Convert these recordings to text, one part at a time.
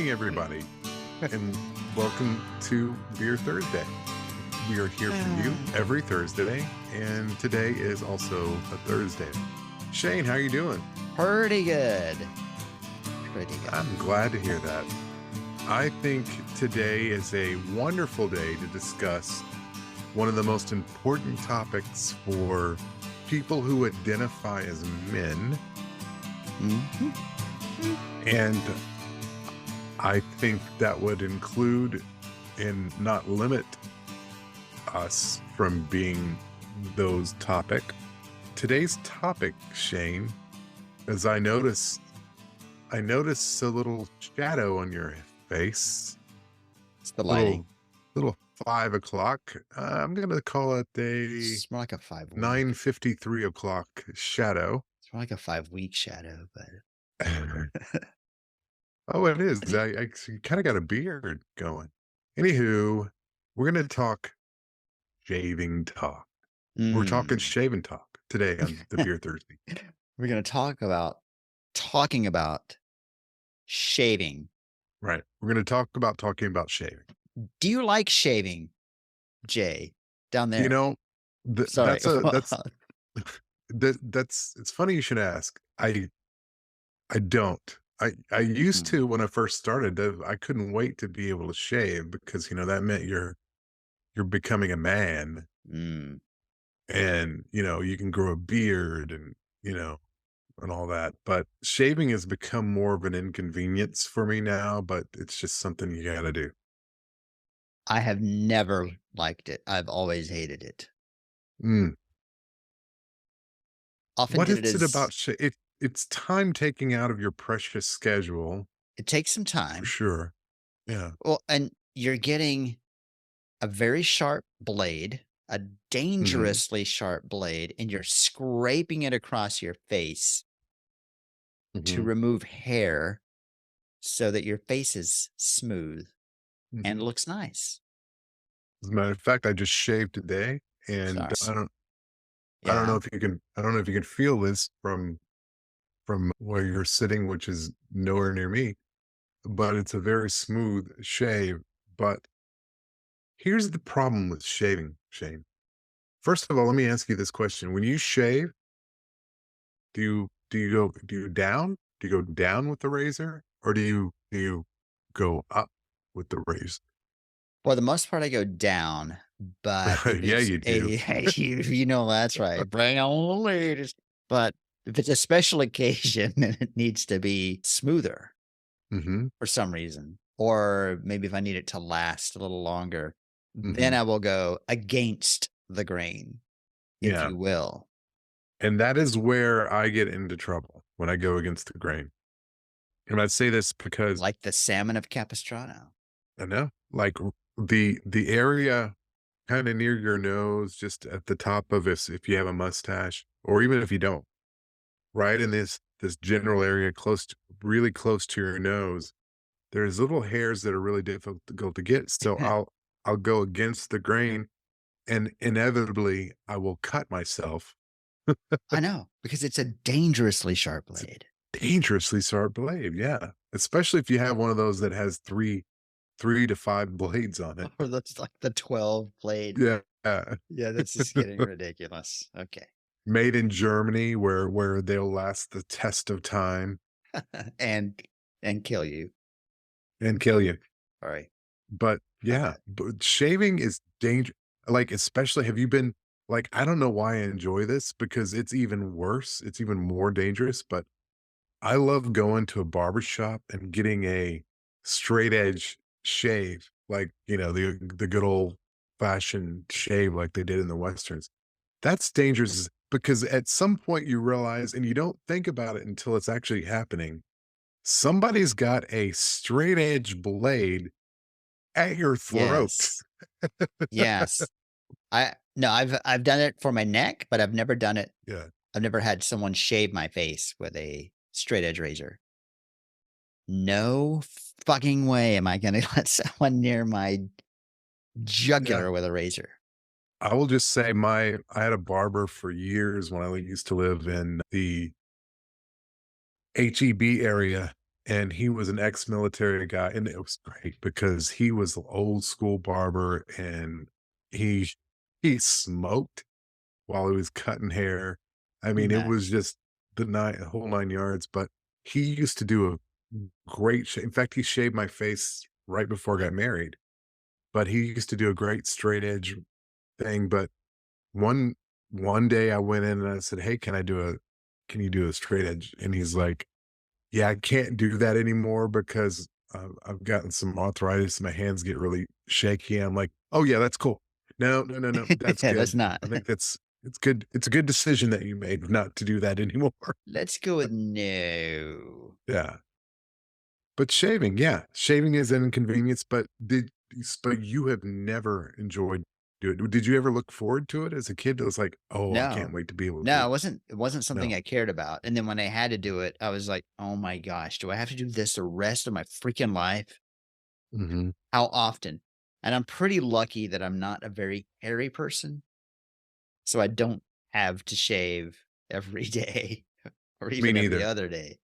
evening, everybody, and welcome to Beer Thursday. We are here for you every Thursday, and today is also a Thursday. Shane, how are you doing? Pretty good. Pretty good. I'm glad to hear that. I think today is a wonderful day to discuss one of the most important topics for people who identify as men. And I think that would include and not limit us from being those topic. Today's topic, Shane, as I notice a little shadow on your face. It's the lighting. Little 5 o'clock. I'm going to call it It's more like a 5 week. 9:53 o'clock shadow. It's more like a 5 week shadow, but Oh, it is. I kind of got a beard going. Anywho, we're going to talk shaving talk. We're talking shaving talk today on the Beer Thursday. We're going to talk about talking about shaving. Right. We're going to talk about talking about shaving. Do you like shaving, Jay, down there? You know, Sorry. it's funny you should ask. I don't. I used to when I first started. I couldn't wait to be able to shave because that meant you're becoming a man, and you can grow a beard and and all that. But shaving has become more of an inconvenience for me now. But it's just something you got to do. I have never liked it. I've always hated it. Often What did is it it as about it's time taking out of your precious schedule it takes some for time. sure. Yeah. Well, and you're getting a very sharp blade, a dangerously sharp blade, and you're scraping it across your face to remove hair so that your face is smooth and looks nice. As a matter of fact, I just shaved today, and Sorry. I don't know if you can feel this from where you're sitting, which is nowhere near me, but it's a very smooth shave. But here's the problem with shaving, Shane. First of all, let me ask you this question. When you shave, do you go down? Do you go down with the razor, or do you go up with the razor? For the most part, I go down, but if Yeah, it's you do. that's right. Bring on the latest. But if it's a special occasion, then it needs to be smoother for some reason. Or maybe if I need it to last a little longer, then I will go against the grain, if Yeah. you will. And that is where I get into trouble, when I go against the grain. And I say this because Like the salmon of Capistrano. I know, like the area kind of near your nose, just at the top of it, if you have a mustache, or even if you don't, right in this general area really close to your nose, there's little hairs that are really difficult to get. So I'll go against the grain, and inevitably I will cut myself. I know, because it's a dangerously sharp It's a blade. dangerously sharp blade, yeah. Especially if you have one of those that has three to 5 blades on it. Or that's like the 12 blade. Yeah. Yeah, that's just getting ridiculous. Okay. Made in Germany where they'll last the test of time and kill you. and kill you. All right. But yeah, but shaving is dangerous. Like, especially, have you been like, I don't know why I enjoy this because it's even worse. It's even more dangerous, but I love going to a barber shop and getting a straight edge shave, like, the good old fashioned shave like they did in the Westerns. That's dangerous because at some point you realize, and you don't think about it until it's actually happening, somebody's got a straight edge blade at your throat. Yes. Yes. I've done it for my neck, but I've never done it. Yeah. I've never had someone shave my face with a straight edge razor. No fucking way am I going to let someone near my jugular with a razor. I will just say I had a barber for years when I used to live in the HEB area, and he was an ex-military guy, and it was great because he was the old school barber, and he he smoked while he was cutting hair. I mean, it was Nice. just the whole 9 yards, but he used to do a great in fact, he shaved my face right before I got married, but he used to do a great straight edge thing, but one one day I went in and I said, "Hey, can you do a straight edge?" And he's like, "Yeah, I can't do that anymore because I've gotten some arthritis. My hands get really shaky." I'm like, "Oh yeah, that's cool. No, no, no, no, that's Yeah, that's good. not. I think it's good. It's a good decision that you made not to do that anymore." Let's go with no. Yeah. But shaving, yeah, shaving is an inconvenience, but you have never enjoyed doing it. Did you ever look forward to it as a kid? It was like, "Oh, I can't No. wait to be able to do No, it." it wasn't something No. I cared about, and then when I had to do it, I was like, "Oh my gosh, do I have to do this the rest of my freaking life? Mhm. How often?" And I'm pretty lucky that I'm not a very hairy person, so I don't have to shave every day or Me even every neither. other day.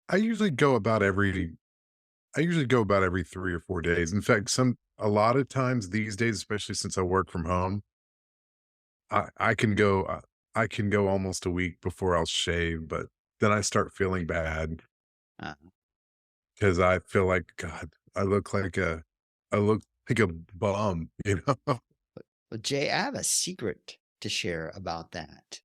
I usually go about every I usually go about every 3 or 4 days. In fact, a lot of times these days, especially since I work from home, I can go almost a week before I'll shave, but then I start feeling bad Uh, because I feel like, God, I look like a bum, you know? but Jay, I have a secret to share about that.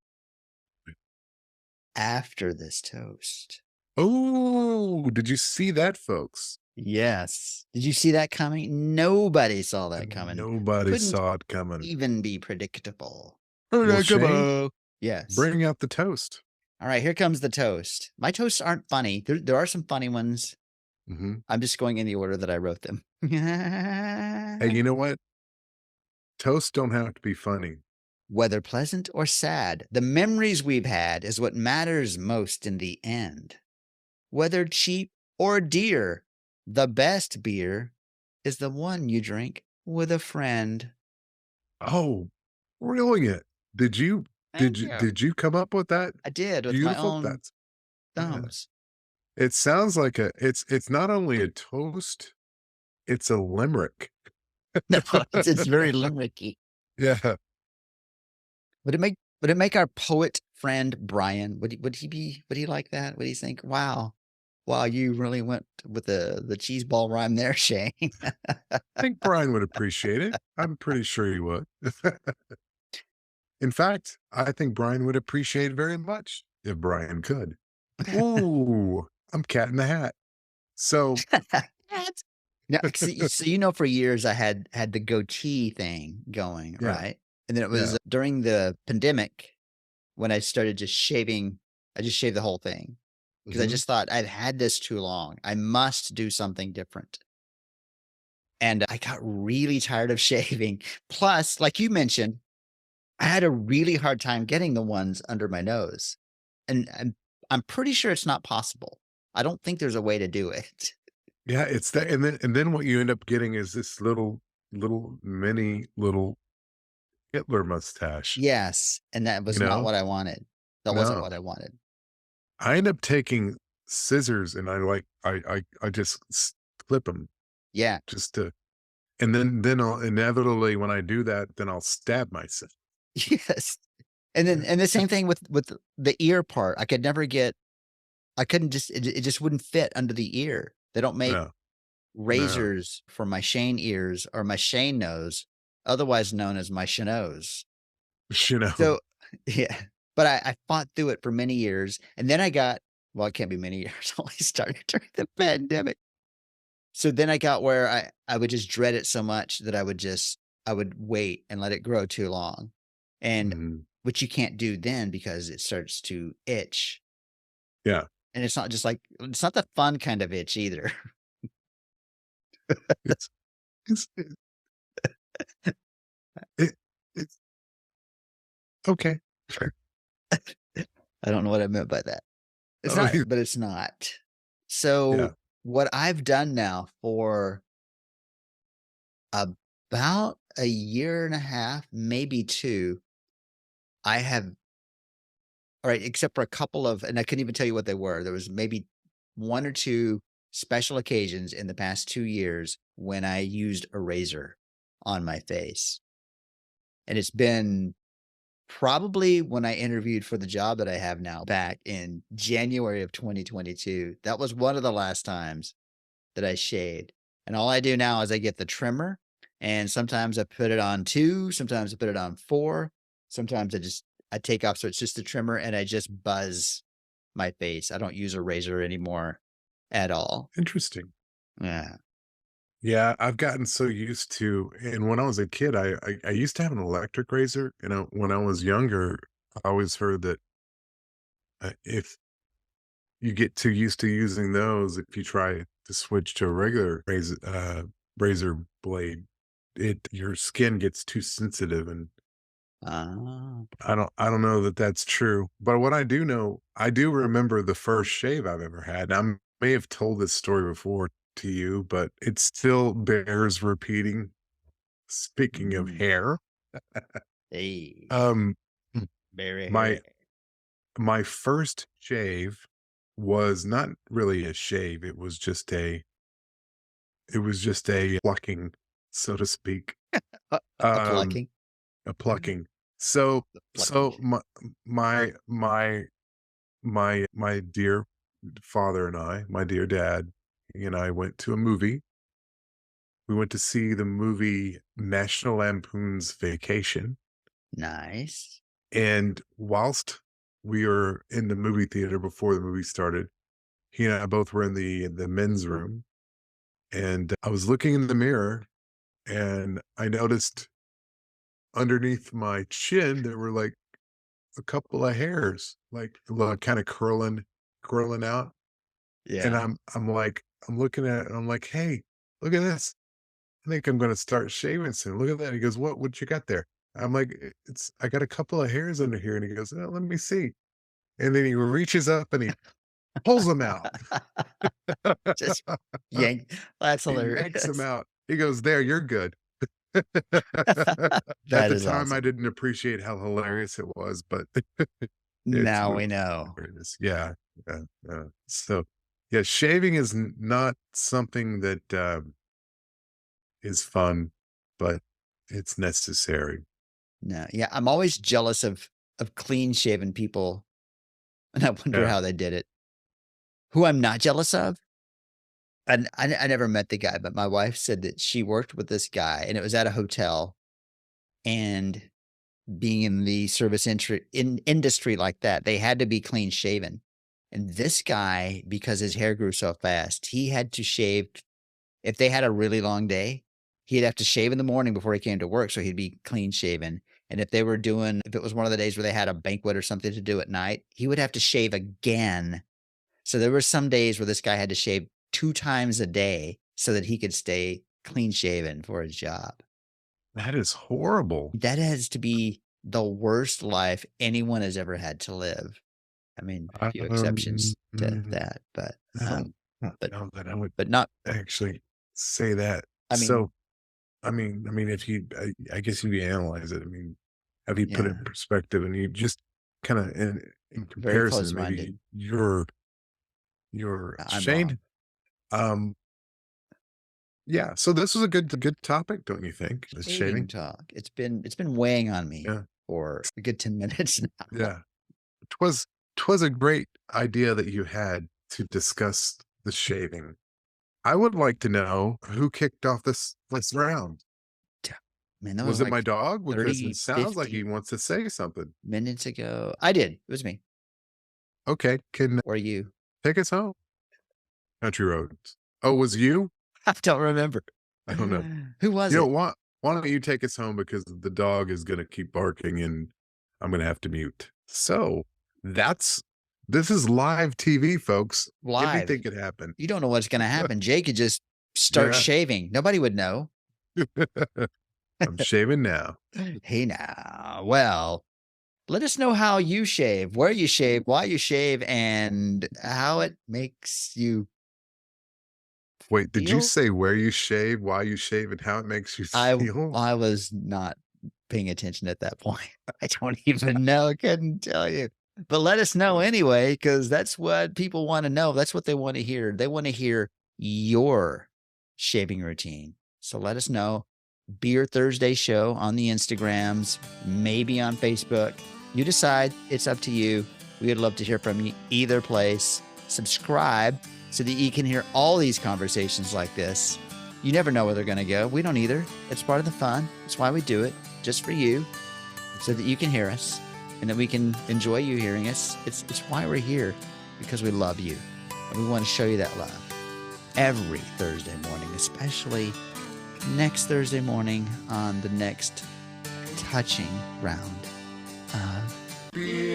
After this toast. Oh, did you see that, folks? Yes. Did you see that coming? Nobody saw that And coming. nobody Couldn't saw it coming. even be predictable. Well, Shane, Yes. bring out the toast. All right, here comes the toast. My toasts aren't funny. There are some funny ones. Mhm. I'm just going in the order that I wrote them. Hey, you know what? Toasts don't have to be funny. Whether pleasant or sad, the memories we've had is what matters most in the end. Whether cheap or dear, the best beer is the one you drink with a friend. Oh, brilliant. Thank you. Did you come up with that? I did with my Beautiful? own That's yeah. thumbs. It sounds like it's not only a toast, it's a limerick. No, it's very limericky. Yeah. Would it make our poet friend Brian, would he like that? Would he think, "Wow, wow, you really went with the cheese ball rhyme there, Shane." I think Brian would appreciate it. I'm pretty sure he would. In fact, I think Brian would appreciate it very much if Brian could. Ooh, I'm cat in the hat. So, What? Now, so you know for years I had the goatee thing going, yeah, right? And then it was yeah. during the pandemic when I started just shaving. I just shaved the whole thing because I Mhm. just thought I've had this too long. I must do something different. And I got really tired of shaving. Plus, like you mentioned, I had a really hard time getting the ones under my nose. And I'm pretty sure it's not possible. I don't think there's a way to do it. Yeah, it's that and then what you end up getting is this little mini little Hitler mustache, Yes, and that you was not know? what I wanted. That wasn't No. what I wanted. I end up taking scissors and I just clip them Yeah. just to and then I'll inevitably, when I do that, then I'll stab myself. Yes. And then Yeah. and the same thing with the ear part. I couldn't just it just wouldn't fit under the ear. They don't make No, no. razors for my Shane ears or my Shane nose, otherwise known as my Chanose. You know? So, yeah, but I fought through it for many years, and then I got well, it can't be many years, only started during the pandemic. So then I got where I would just dread it so much that I would wait and let it grow too long, and Mhm. which you can't do then because it starts to itch, Yeah. and it's not the fun kind of itch either. It's it's it it's okay. I don't know what I meant by that. It's Oh, not, but it's not. So yeah. what I've done now for about a year and a half, maybe 2, I have all right, except for a couple of and I couldn't even tell you what they were. There was maybe 1 or 2 special occasions in the past 2 years when I used a razor on my face. And it's been probably when I interviewed for the job that I have now back in January of 2022. That was one of the last times that I shaved. And all I do now is I get the trimmer, and sometimes I put it on 2, sometimes I put it on 4, sometimes I take off so it's just the trimmer and I just buzz my face. I don't use a razor anymore at all. Interesting. Yeah. Yeah, I've gotten so used to, and when I was a kid, I used to have an electric razor, and when I was younger, I always heard that if you get too used to using those, if you try to switch to a regular razor blade, your skin gets too sensitive, and Ah. I don't know that that's true. But what I do know, I do remember the first shave I've ever had. I may have told this story before to you, but it still bears repeating. Speaking of Mm. hair, Hey, um, very my hair. my first shave was not really a shave. It was just a plucking, so to speak. A Um, plucking? a plucking. So The plucking so shave. my dear father and my dear dad, he and I went to a movie. We went to see the movie National Lampoon's Vacation. Nice. And whilst we were in the movie theater before the movie started, he and I both were in the men's room, and I was looking in the mirror, and I noticed underneath my chin there were like a couple of hairs, like kind of curling out. And Yeah. I'm looking at it, and I'm like, hey, look at this. I think I'm gonna start shaving soon. Look at that. He goes, what you got there? I'm like, it's I got a couple of hairs under here. And he goes, let me see. And then he reaches up and he pulls them out. Just yank. That's He yanks them hilarious. out. He goes, "There, you're good." At That the is time, I awesome. didn't appreciate how hilarious it was, but it Now was we know. hilarious. Yeah, yeah, yeah. So, yeah, shaving is not something that, is fun, but it's necessary. No, yeah, I'm always jealous of clean shaven people, and I wonder Yeah. how they did it. Who I'm not jealous of, and I never met the guy, but my wife said that she worked with this guy, and it was at a hotel, and being in the service industry like that, they had to be clean shaven. And this guy, because his hair grew so fast, he had to shave if they had a really long day, he'd have to shave in the morning before he came to work, so he'd be clean shaven. And if it was one of the days where they had a banquet or something to do at night, he would have to shave again. So there were some days where this guy had to shave 2 times a day so that he could stay clean shaven for his job. That is horrible. That has to be the worst life anyone has ever had to live. I mean, a few exceptions to Mm, that, I don't but know that I would not actually say that. I So, mean, I mean, if I guess if you analyze it, I mean, have you put it in yeah, perspective and you just kind of in very comparison, maybe close-minded. your I'm Shane. wrong. Yeah. So this was a good topic, don't you think? The Shaving shaving. talk. It's been weighing on me Yeah. for a good 10 minutes now. Yeah. Twas a great idea that you had to discuss the shaving. I would like to know who kicked off this round. Yeah. Man, that was Was it my like dog? Because it 30, sounds like he 50 wants to say something. minutes ago. I did. It was me. Okay, can Or you. take us home. Country roads. Oh, was you? I don't remember. I don't know. Who was You know, it? why don't you take us home because the dog is gonna keep barking and I'm gonna have to mute. So, that's this is live TV, folks. Live. Anything could happen. You don't know what's gonna happen. Jay could just start Yeah. shaving. Nobody would know. I'm shaving now. Hey now. Well, let us know how you shave, where you shave, why you shave, and how it makes you Wait, did you feel. say where you shave, why you shave, and how it makes you I feel? I was not paying attention at that point. I don't even know, I couldn't tell you. But let us know anyway, because that's what people want to know. That's what they want to hear. They want to hear your shaving routine. So let us know. Beer Thursday show on the Instagrams, maybe on Facebook. You decide. It's up to you. We would love to hear from you either place. Subscribe so that you can hear all these conversations like this. You never know where they're going to go. We don't either. It's part of the fun. It's why we do it, just for you, so that you can hear us and that we can enjoy you hearing us. It's why we're here, because we love you. And we want to show you that love every Thursday morning, especially next Thursday morning on the next touching round of beer.